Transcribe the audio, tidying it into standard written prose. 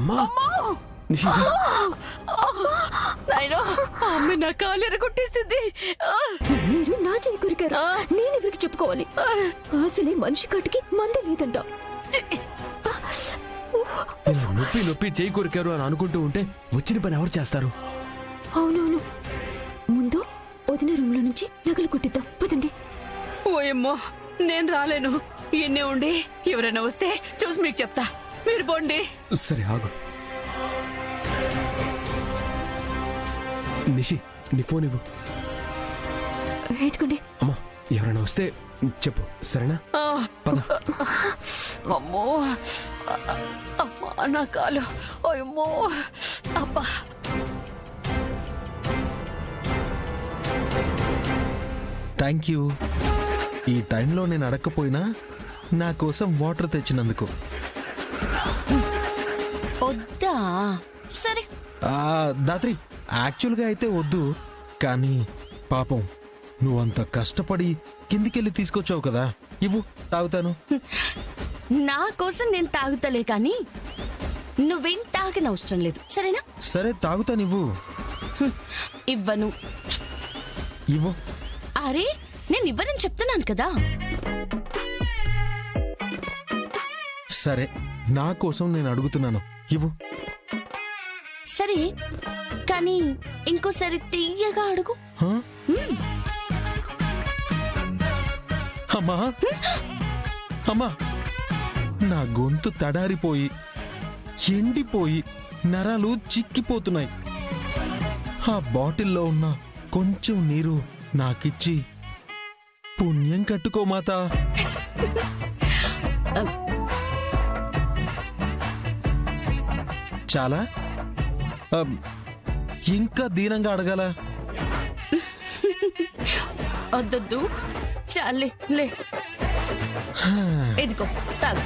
అమ్మా నిషి నాయనో అమ్మ నా కాలు ఎరగొట్టేసింది. మీరు నా చేయి కొరికారు, నేను ఎవరికి చెప్పుకోవాలి? అసలే మనిషి కాటికి మంది లేదంట. ఇలా నొప్పి నొప్పి చేయి కొరికారు అని అనుకుంటూ ఉంటే వచ్చిన పని ఎవరు చేస్తారు? అవునవును, ముందు వదిన రూమ్ లో నుంచి నగలు కుట్టిద్దాం పదండి. ఓయమ్మో నేను రాలేను. ఇన్నే ఉండి ఎవరైనా వస్తే చూసి మీకు చెప్తా. మీరు పోండి. సరే ఆగు. నిషి నీ ఫోన్ ఇవ్వు. ఎత్తుకోండి. అమ్మా ఎవరైనా వస్తే చెప్పు, సరేనా? పద. అమ్మో అమ్మా నా కాలు. ఓయమ్మో అబ్బా. Thank you. ఈ టైంలో నేను అడగకపోయినా నా కోసం వాటర్ తెచ్చినందుకు. వద్దా? సరే దాత్రి, యాక్చువల్గా అయితే వద్దు, కానీ పాపం నువ్వంత కష్టపడి కిందికెళ్ళి తీసుకొచ్చావు కదా, ఇవ్వు తాగుతాను. నా కోసం నేను తాగుతలే కానీ నువ్వేం తాగనవసరం లేదు, సరేనా? సరే తాగుతాను, ఇవ్వు. ఇవ్వను. ఇవ్వు. అరే నేను ఇవ్వనని చెప్తున్నాను కదా. సరే నా కోసం నేను అడుగుతున్నాను, ఇవ్వు. సరే కానీ ఇంకోసారి తీయగా అడుగు. హా? అమ్మా అమ్మా, నా గొంతు తడారిపోయి ఎండిపోయి నరాలు చిక్కిపోతున్నాయి. ఆ బాటిల్లో ఉన్న కొంచెం నీరు నాకిచ్చి పుణ్యం కట్టుకో మాతా. చాలా ఇంకా దీనంగా అడగాల? వద్దొద్దు చాలే లే. ఇదిగో తాగు.